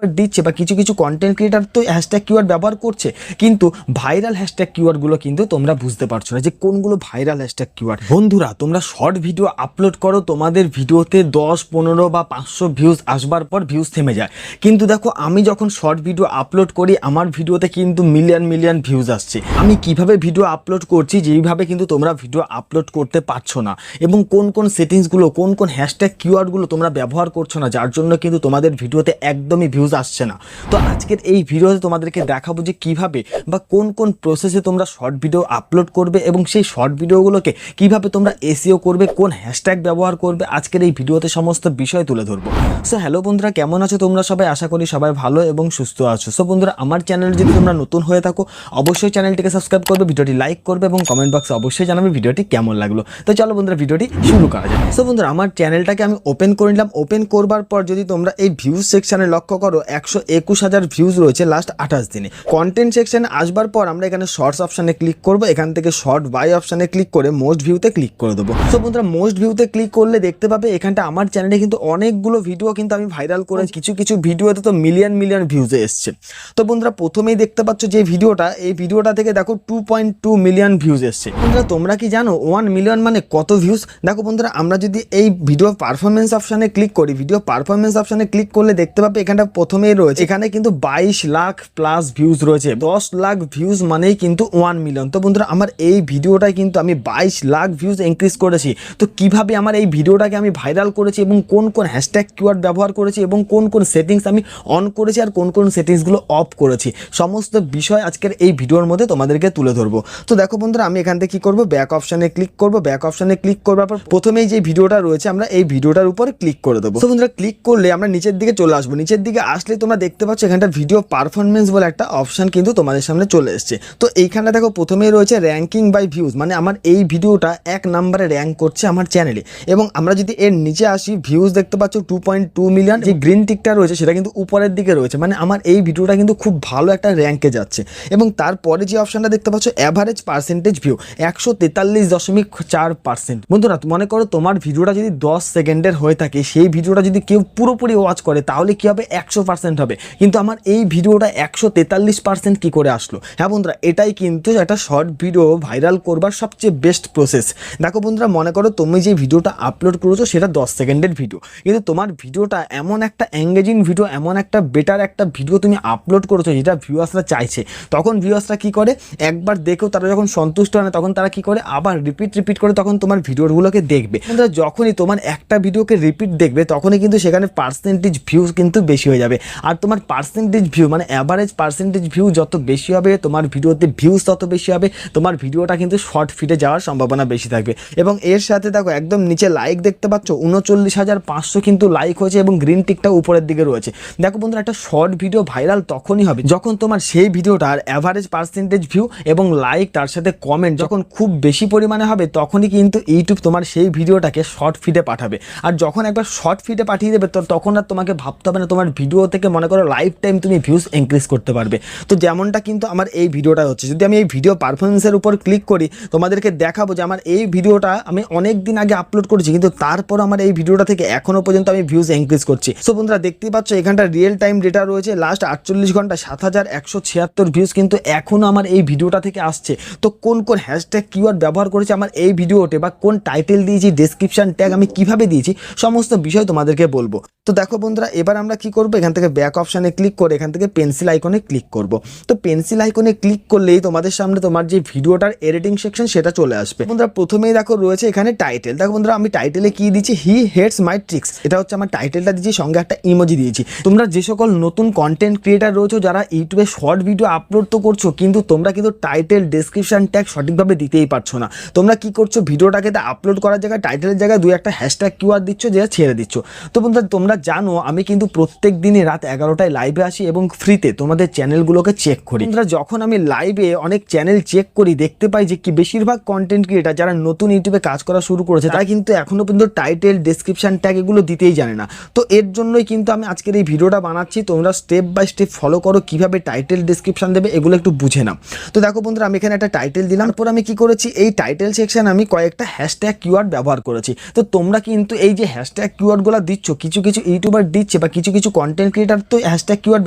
দিচ্ছে বা কিছু কিছু কন্টেন্ট ক্রিয়েটার তো হ্যাশট্যাগ কিওয়ার্ড ব্যবহার করছে, কিন্তু ভাইরাল হ্যাশট্যাগ কিওয়ার্ডগুলো কিন্তু তোমরা বুঝতে পারছো না যে কোনগুলো ভাইরাল হ্যাশট্যাগ কিওয়ার্ড। বন্ধুরা, তোমরা শর্ট ভিডিও আপলোড করো, তোমাদের ভিডিওতে 10, 15 বা 500 ভিউজ আসবার পর ভিউজ থেমে যায়, কিন্তু দেখো আমি যখন শর্ট ভিডিও আপলোড করি আমার ভিডিওতে কিন্তু মিলিয়ন মিলিয়ন ভিউজ আসছে। আমি কিভাবে ভিডিও আপলোড করছি যেইভাবে কিন্তু তোমরা ভিডিও আপলোড করতে পারছো না, এবং কোন কোন সেটিংসগুলো, কোন কোন হ্যাশট্যাগ কিওয়ার্ডগুলো তোমরা ব্যবহার করছো না, যার জন্য কিন্তু তোমাদের ভিডিওতে একদমই ভিউজ আসছে না। তো আজকের এই ভিডিওতে তোমাদেরকে দেখাবো যে কিভাবে বা কোন কোন প্রসেসে তোমরা শর্ট ভিডিও আপলোড করবে এবং সেই শর্ট ভিডিওগুলোকে কিভাবে তোমরা এসইও করবে, কোন হ্যাশট্যাগ ব্যবহার করবে, আজকের এই ভিডিওতে সমস্ত বিষয় তুলে ধরবো। সো হ্যালো বন্ধুরা, কেমন আছো তোমরা সবাই? আশা করি সবাই ভালো এবং সুস্থ আছো। সো বন্ধুরা, আমার চ্যানেল যদি তোমরা নতুন হয়ে থাকো অবশ্যই চ্যানেলটিকে সাবস্ক্রাইব করবে, ভিডিওটি লাইক করবে এবং কমেন্ট বক্সে অবশ্যই জানাবে ভিডিওটি কেমন লাগলো। তো চলো বন্ধুরা, ভিডিওটি শুরু করা যায়। সো বন্ধুরা, আমার চ্যানেলটাকে আমি ওপেন করে নিলাম। ওপেন করবার পর যদি তোমরা এই ভিউজ সেকশনে লক্ষ্য করো 121,000 ভিউজ রয়েছে লাস্ট 28 দিনে। কন্টেন্ট সেকশনে আসবার পর আমরা এখানে শর্টস অপশানে ক্লিক করবো, এখান থেকে শর্ট বাই অপশানে ক্লিক করে মোস্ট ভিউতে ক্লিক করে দেবো। সো বন্ধুরা, মোস্ট ভিউতে ক্লিক করলে দেখতে পাবে এখানটা আমার চ্যানেলে কিন্তু অনেকগুলো ভিডিও কিন্তু আমি ভাইরাল করে, কিছু কিছু ভিডিওতে তো মিলিয়ন মিলিয়ন ভিউজে এসছে। তো বন্ধুরা, প্রথমেই দেখতে পাচ্ছ যে ভিডিওটা, এই ভিডিওটা থেকে দেখো 2.2 মিলিয়ন ভিউজ এসছে। বন্ধুরা, তোমরা কি জানো 1 মিলিয়ন মানে কত ভিউজ? দেখো বন্ধুরা, আমরা যদি এই ভিডিও পারফরমেন্স অপশানে ক্লিক করি, ভিডিও পারফরমেন্স অপশানে ক্লিক করলে দেখতে পাবে এখানটা প্রথমেই রয়েছে, এখানে কিন্তু 22 লাখ প্লাস ভিউজ রয়েছে। 10 লাখ ভিউজ মানেই কিন্তু 1 মিলিয়ন। তো বন্ধুরা, আমার এই ভিডিওটাই কিন্তু আমি 22 লাখ ভিউজ ইনক্রিজ করেছি। তো কিভাবে আমার এই ভিডিওটাকে আমি ভাইরাল করেছি এবং কোন কোন হ্যাশট্যাগ কিওয়ার্ড ব্যবহার করেছি এবং কোন কোন সেটিংস আমি অন করেছি আর কোন কোন সেটিংসগুলো অফ করেছি, সমস্ত বিষয় আজকের এই ভিডিওর মধ্যে তোমাদেরকে তুলে ধরবো। তো দেখো বন্ধুরা, আমি এখান থেকে কি করবো, ব্যাক অপশানে ক্লিক করবো। ব্যাক অপশানে ক্লিক করবার পর প্রথমেই যে ভিডিওটা রয়েছে আমরা এই ভিডিওটার উপর ক্লিক করে দেবো। তো বন্ধুরা, ক্লিক করলে আমরা নিচের দিকে চলে আসবো। নিচের দিকে আসলে তোমরা দেখতে পাচ্ছ এখানটা ভিডিও পারফরমেন্স বলে একটা অপশান কিন্তু তোমাদের সামনে চলে এসছে। তো এইখানে দেখো প্রথমেই রয়েছে র্যাঙ্কিং বাই ভিউজ, মানে আমার এই ভিডিওটা 1 নম্বরে র্যাঙ্ক করছে আমার চ্যানেলে। এবং আমরা যদি এর নিচে আসি, ভিউজ দেখতে পাচ্ছ 2.2 মিলিয়ন। যে গ্রিন টিকটা রয়েছে সেটা কিন্তু উপরের দিকে রয়েছে, মানে আমার এই ভিডিওটা কিন্তু খুব ভালো একটা র্যাঙ্কে যাচ্ছে। এবং তারপরে যে অপশানটা দেখতে পাচ্ছ অ্যাভারেজ পার্সেন্টেজ ভিউ 143.4%। বন্ধুরা, মনে করো তোমার ভিডিওটা যদি 10 সেকেন্ডের হয়ে থাকে, সেই ভিডিওটা যদি কেউ পুরোপুরি ওয়াচ করে তাহলে কি হবে, 100% হবে। কিন্তু আমার এই ভিডিওটা 143% কি করে আসলো? হ্যাঁ বন্ধুরা, এটাই কিন্তু একটা শর্ট ভিডিও ভাইরাল করবার সবচেয়ে বেস্ট প্রসেস। দেখো বন্ধুরা, মনে করো তুমি যে ভিডিওটা আপলোড করেছো সেটা 10 সেকেন্ডের ভিডিও, কিন্তু তোমার ভিডিওটা এমন একটা এঙ্গেজিং ভিডিও, এমন একটা বেটার একটা ভিডিও তুমি আপলোড করেছো যেটা ভিউয়ার্সরা চাইছে। তখন ভিউয়ার্সরা কি করে, একবার দেখেও তারা যখন সন্তুষ্ট হয় না তখন তারা কি করে, আবার রিপিট করে তখন তোমার ভিডিওগুলোকে দেখবে। বন্ধুরা, যখনই তোমার একটা ভিডিওকে রিপিট দেখবে তখনই কিন্তু সেখানে পার্সেন্টেজ ভিউজ কিন্তু বেশি হয়ে যাবে। আর তোমার পার্সেন্টেজ ভিউ মানে অ্যাভারেজ পার্সেন্টেজ ভিউ যত বেশি হবে, তোমার ভিডিওতে ভিউজ তত বেশি হবে, তোমার ভিডিওটা কিন্তু শর্ট ফিটে যাওয়ার সম্ভাবনা বেশি থাকবে। এবং এর সাথে দেখো একদম নিচে লাইক দেখতে পাচ্ছ 39,500 কিন্তু লাইক হয়েছে এবং গ্রিন টিকটা উপরের দিকে রয়েছে। দেখো বন্ধুরা, একটা শর্ট ভিডিও ভাইরাল তখনই হবে যখন তোমার সেই ভিডিওটার অ্যাভারেজ পার্সেন্টেজ ভিউ এবং লাইক তার সাথে কমেন্ট যখন খুব বেশি পরিমাণে হবে, তখনই কিন্তু ইউটিউব তোমার সেই ভিডিওটাকে শর্ট ফিডে পাঠাবে। আর যখন একবার শর্ট ফিডে পাঠিয়ে দেবে তখন আর তোমাকে ভাবতে হবে না, তোমার ভিডিও থেকে মনে করো লাইফ টাইম তুমি ভিউজ ইনক্রিজ করতে পারবে। তো যেমনটা কিন্তু আমার এই ভিডিওটা হচ্ছে। যদি আমি এই ভিডিও পারফরমেন্সের উপর ক্লিক করি তোমাদেরকে দেখাবো যে আমার এই ভিডিওটা আমি অনেক দিন আগে আপলোড করেছি, কিন্তু তারপর আমার এই ভিডিওটা থেকে এখনো পর্যন্ত আমি ভিউজ ইনক্রিজ করছি। সো বন্ধুরা, দেখতেই পাচ্ছ এখানটা রিয়েল টাইম ডেটা রয়েছে, লাস্ট 48 ঘন্টা 7,176 ভিউজ কিন্তু এখনো আমার এই ভিডিওটা থেকে আসছে। তো কোন কোন হ্যাশট্যাগ কিওয়ার্ড ব্যবহার করেছে আমার এই ভিডিওতে, বা কোন টাইটেল দিয়েছি, ডেসক্রিপশন ট্যাগ আমি কিভাবে দিয়েছি, সমস্ত বিষয় তোমাদেরকে বলবো। তো দেখো বন্ধুরা, এবার আমরা কি করবো, এখান থেকে ব্যাক অপশানে ক্লিক করে এখান থেকে পেন্সিল আইকনে ক্লিক করব। তো পেন্সিল আইকনে ক্লিক করলেই তোমাদের সামনে তোমার যে ভিডিওটার এডিটিং সেকশন সেটা চলে আসবে। বন্ধুরা, প্রথমেই দেখো রয়েছে এখানে টাইটেল। দেখো বন্ধুরা, আমি টাইটেলে কি দিচ্ছি, হি হেটস মাই ট্রিক্স, এটা হচ্ছে আমার টাইটেলটা দিয়েছি, সঙ্গে একটা ইমোজি দিয়েছি। তোমরা যে সকল নতুন কন্টেন্ট ক্রিয়েটার রয়েছে যারা ইউটিউবে শর্ট ভিডিও আপলোড তো করছো, কিন্তু তোমরা কিন্তু টাইটেল ডেসক্রিপশন ট্যাগ সঠিকভাবে দিতেই পারছো না। তোমরা কি করছো, ভিডিওটাকে আপলোড করার জায়গায় টাইটেলের জায়গায় 2-1টা হ্যাশট্যাগ কিওয়ার্ড দিচ্ছ, যেটা ছেড়ে দিচ্ছ। তো বন্ধুরা, তোমরা জানো আমি কিন্তু প্রত্যেক দিনই রাত 11টায় লাইভে আসি এবং ফ্রিতে তোমাদের চ্যানেলগুলোকে চেক করি। বন্ধুরা, যখন আমি লাইভে অনেক চ্যানেল চেক করি দেখতে পাই যে কি বেশিরভাগ কন্টেন্ট ক্রিয়েটার যারা নতুন ইউটিউবে কাজ করা শুরু করেছে তারা কিন্তু এখনো পর্যন্ত টাইটেল ডেসক্রিপশন ট্যাগ এগুলো দিতেই জানে না। তো এর জন্যই কিন্তু আমি আজকের এই ভিডিওটা বানাচ্ছি। তোমরা স্টেপ বাই স্টেপ ফলো করো কিভাবে টাইটেল ডেসক্রিপশন দেবে, এগুলো একটু বুঝে নাও। তো দেখো বন্ধুরা, আমি এখানে একটা টাইটেল দিলাম, তারপর আমি কি করেছি, এই টাইটেল সেকশন আমি কয়েকটা হ্যাশট্যাগ কিওয়ার্ড ব্যবহার করেছি। তো তোমরা কিন্তু এই যে হ্যাশট্যাগ কিওয়ার্ডগুলো দিচ্ছ, কিছু কিছু ইউটিউবার দিচ্ছে বা কিছু কিছু কন্টেন্ট কন্টেন্ট ক্রিয়েটার তো হ্যাশট্যাগ কিওয়ার্ড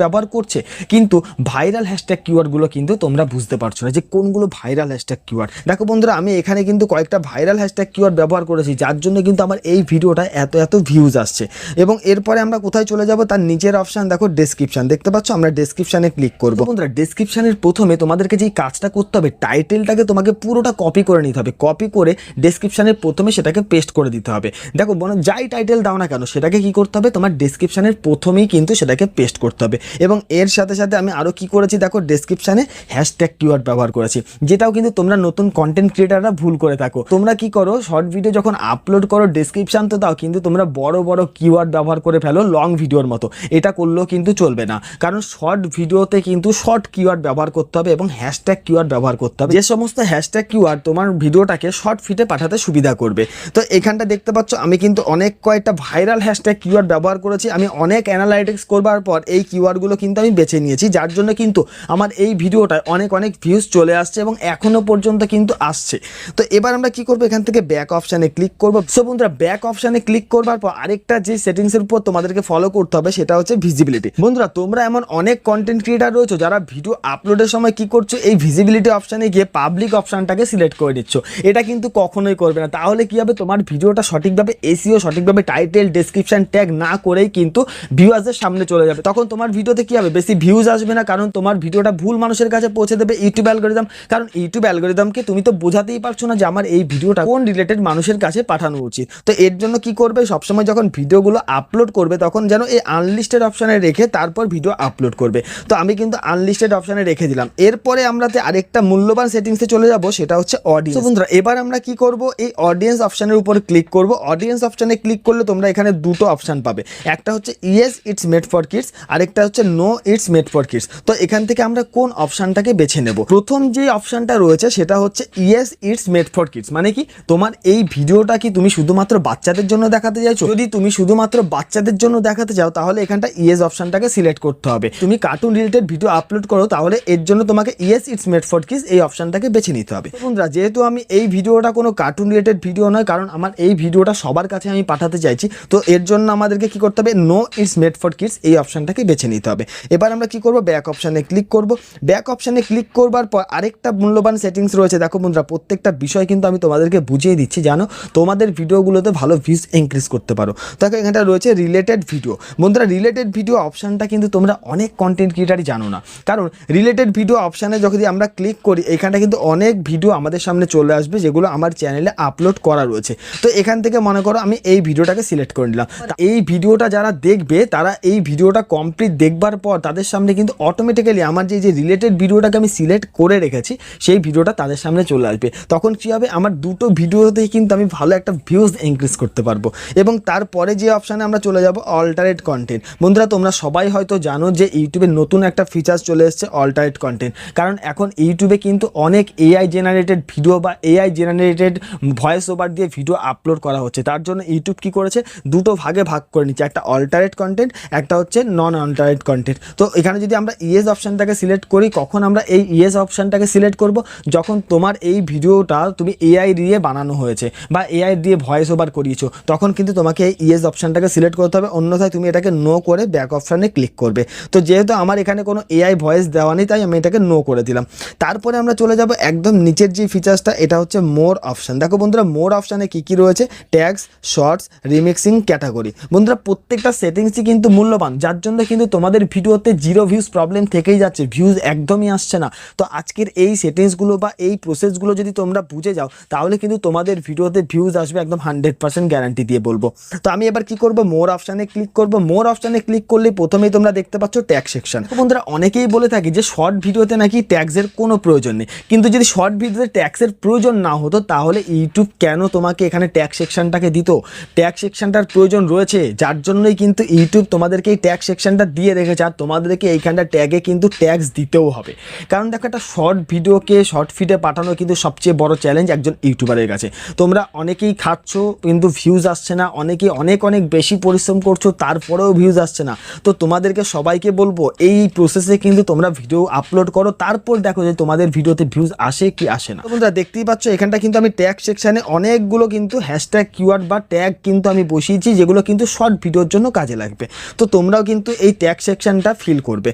ব্যবহার করছে, কিন্তু ভাইরাল হ্যাশট্যাগ কিওয়ার্ডগুলো কিন্তু তোমরা বুঝতে পারছো না যে কোনগুলো ভাইরাল হ্যাশট্যাগ কিওয়ার্ড। দেখো বন্ধুরা, আমি এখানে কিন্তু কয়েকটা ভাইরাল হ্যাশট্যাগ কিওয়ার্ড ব্যবহার করেছি, যার জন্য কিন্তু আমার এই ভিডিওটা এত ভিউজ আসছে। এবং এরপরে আমরা কোথায় চলে যাব, তার নিচের অপশান দেখো ডেসক্রিপশন, দেখতে পাচ্ছ, আমরা ডেসক্রিপশানে ক্লিক করবো। বন্ধুরা ডেসক্রিপশানের প্রথমে তোমাদেরকে যেই কাজটা করতে হবে, টাইটেলটাকে তোমাকে পুরোটা কপি করে নিতে হবে, কপি করে ডেসক্রিপশানের প্রথমে সেটাকে পেস্ট করে দিতে হবে। দেখো যাই টাইটেল দাও না কেন, সেটাকে কি করতে হবে, তোমার ডেসক্রিপশানের প্রথমেই কিন্তু সেটাকে পেস্ট করতে হবে। এবং এর সাথে সাথে আমি আরও কি করেছি, দেখো ডেসক্রিপশানে হ্যাশট্যাগ কিওয়ার্ড ব্যবহার করেছি, যেটাও কিন্তু তোমরা নতুন কন্টেন্ট ক্রিয়েটাররা ভুল করে থাকো। তোমরা কি করো, শর্ট ভিডিও যখন আপলোড করো ডেসক্রিপশান তো দাও, কিন্তু তোমরা বড় বড় কিওয়ার্ড ব্যবহার করে ফেলো লং ভিডিওর মতো। এটা করলেও কিন্তু চলবে না, কারণ শর্ট ভিডিওতে কিন্তু শর্ট কিওয়ার্ড ব্যবহার করতে হবে এবং হ্যাশট্যাগ কিওয়ার্ড ব্যবহার করতে হবে, যে সমস্ত হ্যাশট্যাগ কিওয়ার্ড তোমার ভিডিওটাকে শর্ট ফিটে পাঠাতে সুবিধা করবে। তো এখানটা দেখতে পাচ্ছ আমি কিন্তু অনেক কয়েকটা ভাইরাল হ্যাশট্যাগ কিওয়ার্ড ব্যবহার করেছি। আমি অনেক অ্যানালাইটিক্স করবার পর এই কিওয়ার্ডগুলো কিন্তু আমি বেছে নিয়েছি, যার জন্য কিন্তু আমার এই ভিডিওটায় অনেক ভিউজ চলে আসছে এবং এখনো পর্যন্ত কিন্তু আসছে। তো এবার আমরা কি করবো, এখান থেকে ব্যাক অপশানে ক্লিক করবো। সো বন্ধুরা ব্যাক অপশানে ক্লিক করবার পর আরেকটা যে সেটিংসের উপর তোমাদেরকে ফলো করতে হবে, সেটা হচ্ছে ভিজিবিলিটি। বন্ধুরা তোমরা এমন অনেক কন্টেন্ট ক্রিয়েটার রয়েছে যারা ভিডিও আপলোডের সময় কি করছো, এই ভিজিবিলিটি অপশানে গিয়ে পাবলিক অপশানটাকে সিলেক্ট করে নিচ্ছ। এটা কিন্তু কখনোই করবে না, তাহলে কি হবে, তোমার ভিডিওটা সঠিকভাবে এসইও, সঠিকভাবে টাইটেল ডেসক্রিপশন ট্যাগ না করেই কিন্তু ভিউয়ার্সের সামনে চলে যাবে। তখন তোমার ভিডিওতে কি হবে, বেশি ভিউজ আসবে না, কারণ তোমার ভিডিওটা ভুল মানুষের কাছে পৌঁছে দেবে ইউটিউব অ্যালগরিদম। কারণ ইউটিউব অ্যালগরিদমকে তুমি তো বোঝাতেই পারছো না যে আমার এই ভিডিওটা কোন রিলেটেড মানুষের কাছে পাঠানো উচিত। তো এর জন্য কি করবে, সবসময় যখন ভিডিওগুলো আপলোড করবে তখন যেন এই আনলিস্টেড অপশানে রেখে তারপর ভিডিও আপলোড করবে। তো আমি কিন্তু আনলিস্টেড অপশানে রেখে দিলাম। এরপরে আমরা আরেকটা মূল্যবান সেটিংসে চলে যাব, সেটা হচ্ছে অডিয়েন্স। বন্ধুরা এবার আমরা কি করব, এই অডিয়েন্স অপশানের উপর ক্লিক করব। অডিয়েন্স অপশানে ক্লিক করলে তোমরা এখানে দুটো অপশান পাবে, একটা হচ্ছে yes it's made for kids, আরেকটা হচ্ছে no it's made for kids. তো এখান থেকে আমরা কোন অপশানটাকে বেছে নেব? প্রথম যে অপশানটা রয়েছে সেটা হচ্ছে yes it's made for kids, মানে কি তোমার এই ভিডিওটা কি তুমি শুধুমাত্র বাচ্চাদের জন্য দেখাতে চাইছো? যদি তুমি শুধুমাত্র বাচ্চাদের জন্য দেখাতে চাও তাহলে এখানটা ইয়েস অপশানটাকে সিলেক্ট করতে হবে। তুমি কার্টুন রিলেটেড ভিডিও আপলোড করো তাহলে এর জন্য তোমাকে yes it's made for kids এই অপশানটাকে বেছে নিতে হবে। বন্ধুরা যেহেতু আমি এই ভিডিওটা কোনো কার্টুন রিলেটেড ভিডিও নয়, কারণ আমার এই ভিডিওটা সবার কাছে আমি পাঠাতে চাইছি, তো এর জন্য আমাদেরকে কি করতে হবে, no it's made for kids এই অপশানটাকে বেছে নিতে হবে। এবার আমরা কি করব, ব্যাক অপশানে ক্লিক করব। ব্যাক অপশানে ক্লিক করবার পর আরেকটা মূল্যবান সেটিংস রয়েছে। দেখো বন্ধুরা প্রত্যেকটা বিষয় কিন্তু আমি তোমাদেরকে বুঝিয়ে দিচ্ছি, জানো তোমাদের ভিডিওগুলোতে ভালো ভিউজ ইনক্রিজ করতে পারো। দেখো এখানটা রয়েছে রিলেটেড ভিডিও। বন্ধুরা রিলেটেড ভিডিও অপশানটা কিন্তু তোমরা অনেক কন্টেন্ট ক্রিয়েটারই জানো না, কারণ রিলেটেড ভিডিও অপশানে যদি আমরা ক্লিক করি এখানটা কিন্তু অনেক ভিডিও আমাদের সামনে চলে আসবে যেগুলো আমার চ্যানেলে আপলোড করা রয়েছে। তো এখান থেকে মনে করো আমি এই ভিডিওটাকে সিলেক্ট করে নিলাম। এই ভিডিওটা যারা দেখবে তারা এই ভিডিওটা কমপ্লিট দেখবার পর তাদের সামনে কিন্তু অটোমেটিক্যালি আমার যে রিলেটেড ভিডিওটাকে আমি সিলেক্ট করে রেখেছি সেই ভিডিওটা তাদের সামনে চলে আসবে। তখন কী হবে, আমার দুটো ভিডিওতেই কিন্তু আমি ভালো একটা ভিউজ ইনক্রিজ করতে পারবো। এবং তারপরে যে অপশানে আমরা চলে যাব অল্টারেট কন্টেন্ট। বন্ধুরা তোমরা সবাই হয়তো জানো যে ইউটিউবে নতুন একটা ফিচার্স চলে এসেছে অল্টারেট কন্টেন্ট, কারণ এখন ইউটিউবে কিন্তু অনেক এআই জেনারেটেড ভিডিও বা এআই জেনারেটেড ভয়েস ওভার দিয়ে ভিডিও আপলোড করা হচ্ছে। তার জন্য ইউটিউব কি করেছে, দুটো ভাগে ভাগ করে নিচ্ছে, একটা অল্টারেট কন্টেন্ট, একটা হচ্ছে নন অল্টারেট কন্টেন্ট। তো এখানে যদি আমরা ইয়েস অপশানটাকে সিলেক্ট করি, কখন আমরা এই ইয়েস অপশানটাকে সিলেক্ট করব, যখন তোমার এই ভিডিওটা তুমি এআই দিয়ে বানানো হয়েছে বা এআই দিয়ে ভয়েস ওভার করিয়েছো, তখন কিন্তু তোমাকে এই ইয়েস অপশানটাকে সিলেক্ট করতে হবে, অন্যথায় তুমি এটাকে নো করে ব্যাক অপশানে ক্লিক করবে। তো যেহেতু আমার এখানে কোনো এআই ভয়েস দেওয়া নেই তাই আমি এটাকে নো করে দিলাম। তারপরে আমরা চলে যাব একদম নিচের যে ফিচার্সটা, এটা হচ্ছে মোর অপশান। দেখো বন্ধুরা মোর অপশানে কী রয়েছে, ট্যাগস, শর্টস, রিমিক্সিং, ক্যাটাগরি। বন্ধুরা প্রত্যেকটা সেটিংসই কিন্তু মূল্যবান, যার জন্য কিন্তু তোমাদের ভিডিওতে জিরো ভিউজ প্রবলেম থেকেই যাচ্ছে, ভিউজ একদমই আসছে না। তো আজকের এই সেটিংসগুলো বা এই প্রসেসগুলো যদি তোমরা বুঝে যাও তাহলে কিন্তু তোমাদের ভিডিওতে ভিউজ আসবে একদম 100% গ্যারান্টি দিয়ে বলবো। তো আমি এবার কি করব, মোর অপশানে ক্লিক করব। মোর অপশানে ক্লিক করলে প্রথমেই তোমরা দেখতে পাচ্ছ ট্যাগ সেকশন। বন্ধুরা অনেকেই বলে থাকি যে শর্ট ভিডিওতে নাকি ট্যাগসের কোনো প্রয়োজন নেই, কিন্তু যদি শর্ট ভিডিওতে ট্যাগসের প্রয়োজন না হতো তাহলে ইউটিউব কেন তোমাকে এখানে ট্যাগ সেকশনটাকে দিত? ট্যাগ সেকশনটার প্রয়োজন রয়েছে, যার জন্যই কিন্তু ইউটিউব তোমাদেরকে এই ট্যাগ সেকশনটা দিয়ে রেখেছে, আর তোমাদেরকে এইখানটা ট্যাগে কিন্তু ট্যাগস দিতেও হবে। কারণ দেখো একটা শর্ট ভিডিওকে শর্ট ফিডে পাঠানো কিন্তু সবচেয়ে বড় চ্যালেঞ্জ একজন ইউটিউবারের কাছে। তোমরা অনেকেই খাচ্ছ কিন্তু ভিউজ আসছে না, অনেকেই অনেক বেশি পরিশ্রম করছো তারপরেও ভিউজ আসছে না। তো তোমাদেরকে সবাইকে বলবো এই প্রসেসে কিন্তু তোমরা ভিডিও আপলোড করো, তারপর দেখো যে তোমাদের ভিডিওতে ভিউজ আসে কি আসে না। তোমরা দেখতেই পাচ্ছ এখানটা কিন্তু আমি ট্যাগ সেকশানে অনেকগুলো কিন্তু হ্যাশট্যাগ কিওয়ার্ড বা ট্যাগ কিন্তু আমি বসিয়েছি যেগুলো কিন্তু শর্ট ভিডিওর জন্য কাজে লাগবে। তো তোমরাও কিন্তু এই ট্যাগ সেকশনটা ফিল করবে।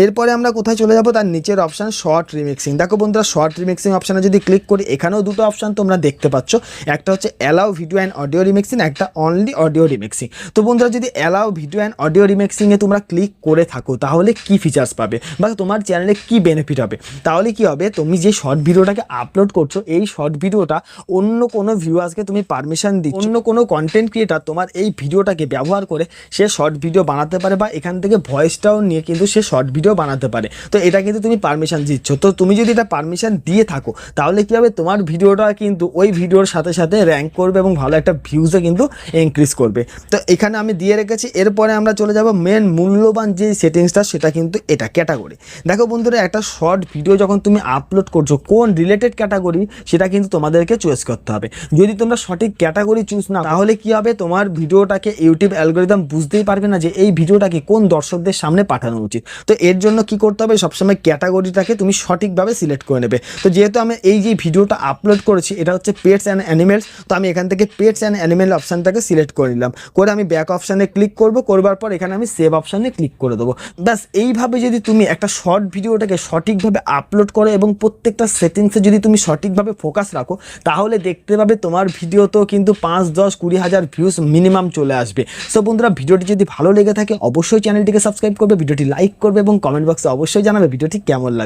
এরপরে আমরা কোথায় চলে যাব, তার নিচের অপশান শর্ট রিমিক্সিং। দেখো বন্ধুরা, শর্ট রিমিক্সিং অপশানে যদি ক্লিক করি, এখানেও দুটো অপশান তোমরা দেখতে পাচ্ছ, একটা হচ্ছে allow video and audio remixing, একটা অনলি অডিও রিমিক্সিং। তো বন্ধুরা, যদি অ্যালাউ ভিডিও অ্যান্ড অডিও রিমিক্সিংয়ে তোমরা ক্লিক করে থাকো তাহলে কি ফিচার্স পাবে বা তোমার চ্যানেলে কি বেনিফিট হবে? তাহলে কি হবে, তুমি যে শর্ট ভিডিওটাকে আপলোড করছো, এই শর্ট ভিডিওটা অন্য কোনো ভিউয়ার্সকে তুমি পারমিশন দিচ্ছ, অন্য কোনো কন্টেন্ট ক্রিয়েটার তোমার এই ভিডিওটাকে ব্যবহার করে সে শর্ট ভিডিও বানাতে পারে বা এখান থেকে ভয়েসটাও নিয়ে কিন্তু সে শর্ট ভিডিও বানাতে পারে। তো এটা কিন্তু তুমি পারমিশন দিচ্ছ। তো তুমি যদি এটা পারমিশন দিয়ে থাকো তাহলে কী হবে, তোমার ভিডিওটা কিন্তু ওই ভিডিওর সাথে সাথে র্যাঙ্ক করবে এবং ভালো একটা ভিউজে কিন্তু ইনক্রিজ করবে। তো এখানে আমি দিয়ে রেখেছি। এরপরে আমরা চলে যাব মেন মূল্যবান যে সেটিংসটা, সেটা কিন্তু এটা ক্যাটাগরি। দেখো বন্ধুরা, একটা শর্ট ভিডিও যখন তুমি আপলোড করছো, কোন রিলেটেড ক্যাটাগরি সেটা কিন্তু তোমাদেরকে চয়েস করতে হবে। যদি তোমরা সঠিক ক্যাটাগরি চুজ না, তাহলে কি হবে, তোমার ভিডিওটাকে ইউটিউব অ্যালগরিদম বুঝতেই পারবে না যে এই ভিডিওটাকে কোন দর্শকদের সামনে পাঠানো উচিত। তো এর জন্য কি করতে হবে, সবসময় ক্যাটাগরিটাকে তুমি সঠিকভাবে সিলেক্ট করে নেবে। তো যেহেতু আমি এই যে ভিডিওটা আপলোড করেছি এটা হচ্ছে পেটস অ্যান্ড অ্যানিমেলস, তো আমি এখান থেকে পেটস অ্যান্ড অ্যানিমেল অপশানটাকে সিলেক্ট করে নিলাম, করে আমি ব্যাক অপশানে ক্লিক করব, করবার পর এখানে আমি সেভ অপশানে ক্লিক করে দেবো। ব্যাস, এইভাবে যদি তুমি একটা শর্ট ভিডিওটাকে সঠিকভাবে আপলোড করো এবং প্রত্যেকটা সেটিংসে যদি তুমি সঠিকভাবে ফোকাস রাখো, তাহলে দেখতে পাবে তোমার ভিডিওতেও কিন্তু 5, 10, 20 হাজার ভিউজ মিনিমাম চলে আসবে। সো বন্ধুরা, ভিডিওটি যদি ভালো লেগে থাকে অবশ্যই চ্যানেলটিকে সাবস্ক্রাইব করবে, ভিডিওটি লাইক করবে এবং কমেন্ট বক্সে অবশ্যই জানাবে ভিডিওটি কেমন লাগে।